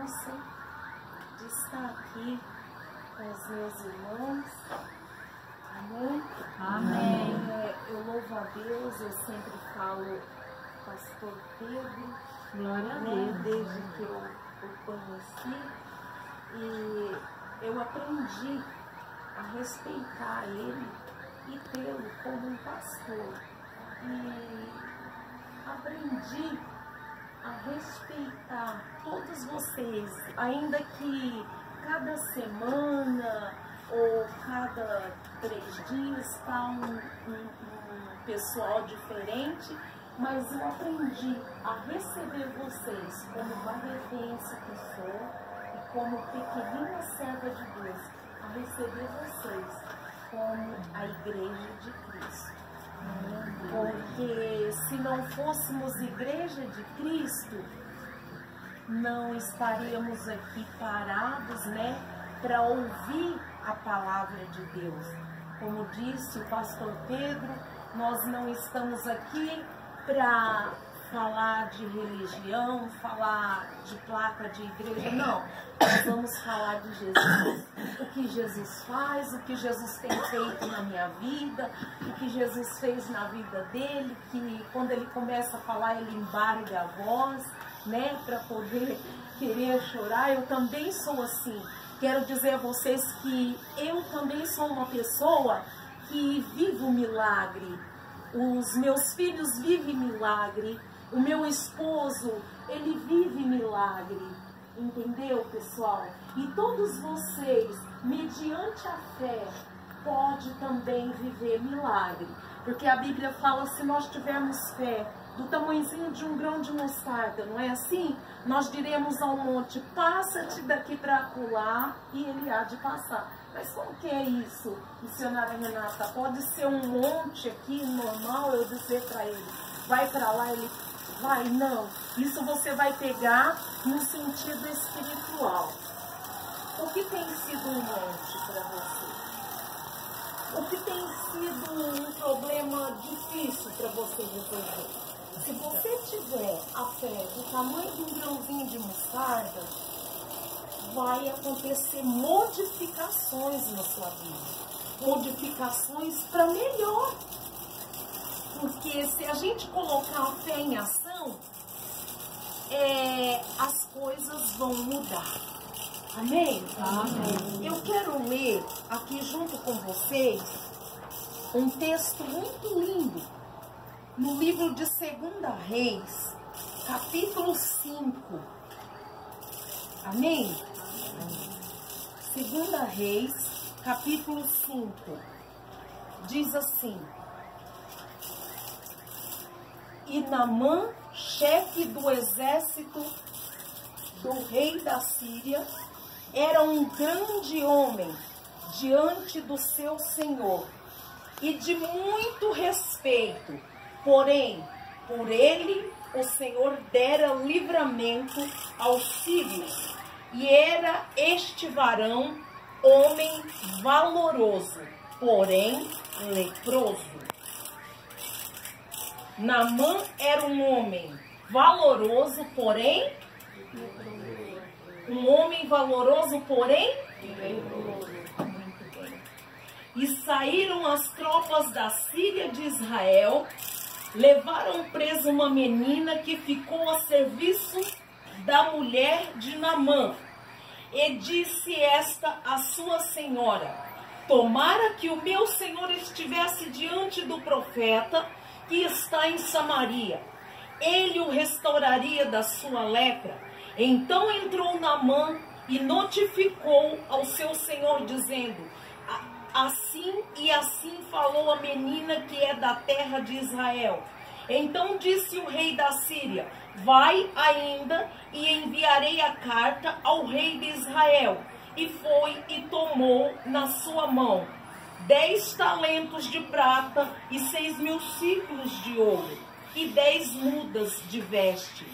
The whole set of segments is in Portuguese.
bênção de estar aqui com os meus irmãos. Amém? Amém. Eu louvo a Deus, eu sempre falo pastor Pedro, Glória a né, Deus. desde que eu o conheci, e eu aprendi a respeitar ele e tê-lo como um pastor. E aprendi a respeitar todos vocês, ainda que cada semana ou cada 3 dias está um pessoal diferente, mas eu aprendi a receber vocês como barretense que sou e como pequenina serva de Deus, a receber vocês como a Igreja de Cristo. Porque se não fôssemos Igreja de Cristo, não estaríamos aqui parados, né, para ouvir a palavra de Deus. Como disse o pastor Pedro, nós não estamos aqui para falar de religião, falar de placa de igreja, não. Nós vamos falar de Jesus. O que Jesus faz, o que Jesus tem feito na minha vida, o que Jesus fez na vida dele, que quando ele começa a falar, ele embarga a voz, né, para poder querer chorar. Eu também sou assim. Quero dizer a vocês que eu também sou uma pessoa que vive o milagre. Os meus filhos vivem milagre. O meu esposo, ele vive milagre. Entendeu, pessoal? E todos vocês, mediante a fé, pode também viver milagre. Porque a Bíblia fala, se nós tivermos fé do tamanhozinho de um grão de mostarda, não é assim? Nós diremos ao monte, passa-te daqui para acolá, e ele há de passar. Mas como que é isso, missionária Renata? Pode ser um monte aqui, normal, eu dizer para ele, vai para lá, ele vai? Não. Isso você vai pegar no sentido espiritual. O que tem sido um monte para você? O que tem sido um problema difícil para você resolver? Se você tiver a fé do tamanho de um grãozinho de mostarda, vai acontecer modificações na sua vida. Modificações para melhor. Porque se a gente colocar a fé em ação, as coisas vão mudar. Amém? Amém. Eu quero ler aqui junto com vocês um texto muito lindo. No livro de 2 Reis, capítulo 5. Amém? 2 Reis, capítulo 5. Diz assim: E Naamã, chefe do exército do rei da Síria, era um grande homem diante do seu senhor e de muito respeito. Porém, por ele o Senhor dera livramento aos sírios, e era este varão homem valoroso, porém leproso. Naamã era um homem valoroso, porém leproso. Muito bem. E saíram as tropas da Síria de Israel, levaram presa uma menina que ficou a serviço da mulher de Naamã. E disse esta a sua senhora: tomara que o meu senhor estivesse diante do profeta que está em Samaria, ele o restauraria da sua lepra. Então entrou Naamã e notificou ao seu senhor, dizendo: assim e assim falou a menina que é da terra de Israel. Então disse o rei da Síria: vai ainda e enviarei a carta ao rei de Israel. E foi e tomou na sua mão 10 talentos de prata e 6.000 ciclos de ouro e 10 mudas de veste.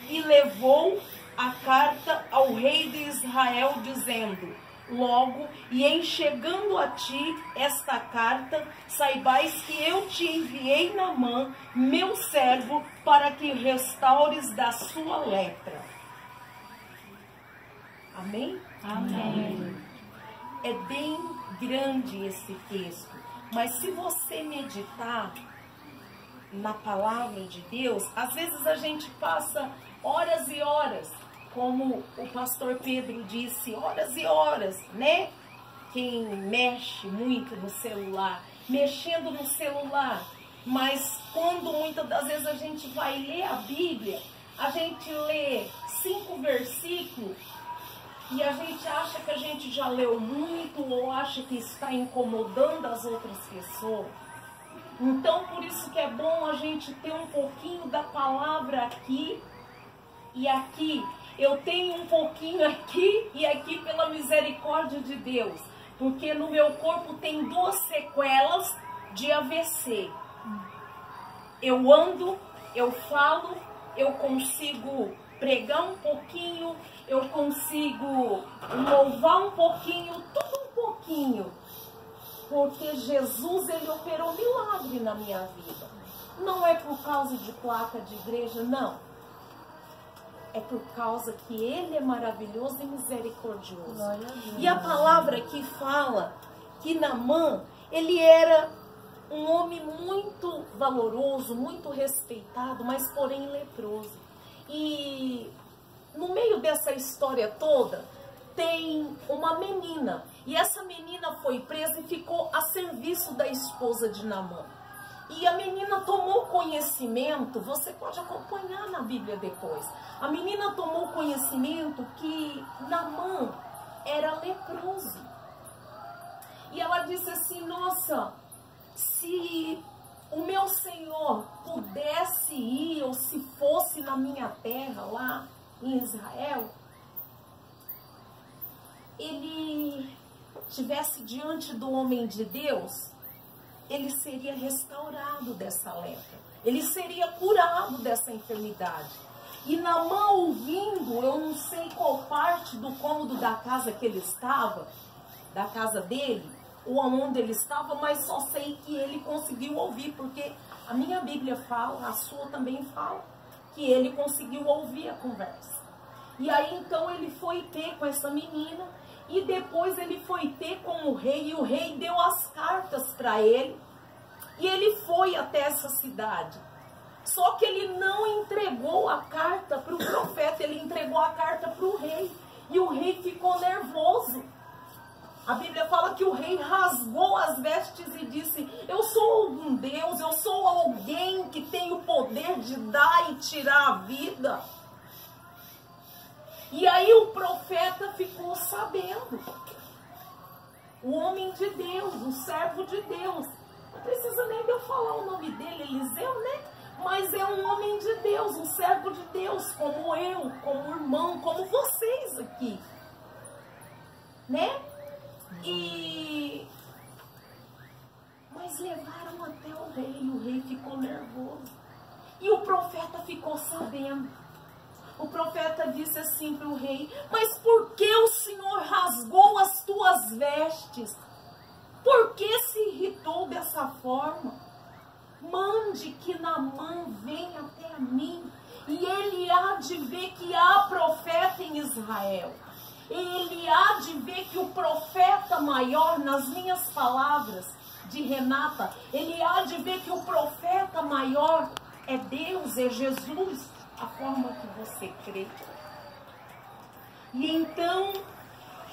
E levou a carta ao rei de Israel, dizendo: logo, e em chegando a ti esta carta, saibais que eu te enviei Naamã, meu servo, para que restaures da sua lepra. Amém? Amém. É bem grande esse texto, mas se você meditar na palavra de Deus, às vezes a gente passa horas e horas, como o pastor Pedro disse, horas e horas, né? Quem mexe muito no celular, mexendo no celular, mas quando muitas das vezes a gente vai ler a Bíblia, a gente lê 5 versículos e a gente acha que a gente já leu muito ou acha que está incomodando as outras pessoas. Então, por isso que é bom a gente ter um pouquinho da palavra aqui e aqui. Eu tenho um pouquinho aqui e aqui pela misericórdia de Deus. Porque no meu corpo tem 2 sequelas de AVC. Eu ando, eu falo, eu consigo pregar um pouquinho, eu consigo louvar um pouquinho, tudo um pouquinho. Porque Jesus, ele operou milagre na minha vida. Não é por causa de placa de igreja, não. É por causa que ele é maravilhoso e misericordioso. E a palavra aqui fala que Naamã, ele era um homem muito valoroso, muito respeitado, mas porém leproso. E no meio dessa história toda, tem uma menina. E essa menina foi presa e ficou a serviço da esposa de Naamã. E a menina tomou conhecimento, você pode acompanhar na Bíblia depois. A menina tomou conhecimento que Naamã era leproso. E ela disse assim, nossa, se o meu Senhor pudesse ir, ou se fosse na minha terra, lá em Israel, ele estivesse diante do homem de Deus, ele seria restaurado dessa lepra. Ele seria curado dessa enfermidade. E Naamã, ouvindo, eu não sei qual parte do cômodo da casa que ele estava, da casa dele, ou aonde ele estava, mas só sei que ele conseguiu ouvir, porque a minha Bíblia fala, a sua também fala, que ele conseguiu ouvir a conversa. E aí então ele foi ter com essa menina, e depois ele foi ter com o rei, e o rei deu as cartas para ele, e ele foi até essa cidade. Só que ele não entregou a carta para o profeta, ele entregou a carta para o rei, e o rei ficou nervoso. A Bíblia fala que o rei rasgou as vestes e disse, eu sou algum Deus, eu sou alguém que tem o poder de dar e tirar a vida. E aí o profeta ficou sabendo. O homem de Deus, o servo de Deus. Não precisa nem de eu falar o nome dele, Eliseu, né? Mas é um homem de Deus, um servo de Deus, como eu, como irmão, como vocês aqui. Né? Mas levaram até o rei ficou nervoso. E o profeta ficou sabendo. O profeta disse assim para o rei, mas por que o Senhor rasgou as tuas vestes? Por que se irritou dessa forma? Mande que Naamã venha até a mim, e ele há de ver que há profeta em Israel. Ele há de ver que o profeta maior, nas minhas palavras de Renata, ele há de ver que o profeta maior é Deus, é Jesus, a forma que você crê. E então,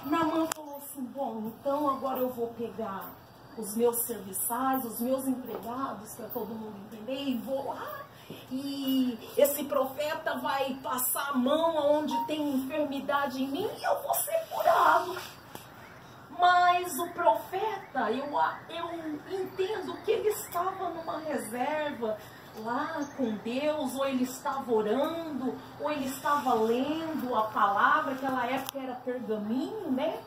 Naamã falou assim, bom, então agora eu vou pegar os meus serviçais, os meus empregados, para todo mundo entender, e vou lá. E esse profeta vai passar a mão onde tem enfermidade em mim e eu vou ser curado. Mas o profeta, eu entendo que ele estava numa reserva lá com Deus, ou ele estava orando, ou ele estava lendo a palavra. Aquela época era pergaminho, né?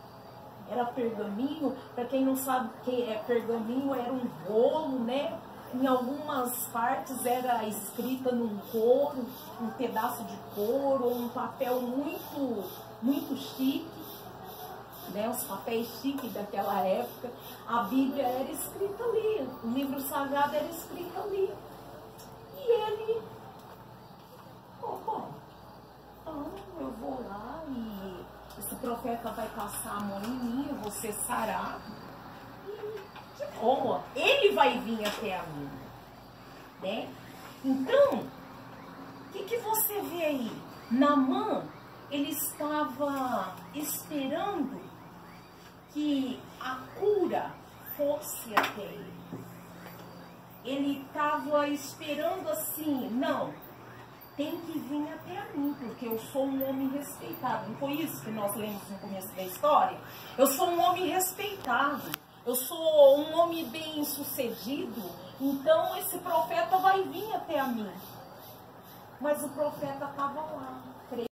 Era pergaminho. Para quem não sabe o que é pergaminho, era um rolo, né? Em algumas partes era escrita num couro, um pedaço de couro, ou um papel muito chique, né? Os papéis chiques daquela época. A Bíblia era escrita ali, o livro sagrado era escrito ali. E ele, bom, então eu vou lá e esse profeta vai passar a mão em mim, eu vou ser sarado. Que boa, ele vai vir até a mim. Né? Então, o que você vê aí? Naamã, ele estava esperando que a cura fosse até ele. Ele estava esperando assim, não, tem que vir até a mim, porque eu sou um homem respeitado. Não foi isso que nós lemos no começo da história? Eu sou um homem respeitado, eu sou um homem bem sucedido, então esse profeta vai vir até a mim. Mas o profeta estava lá.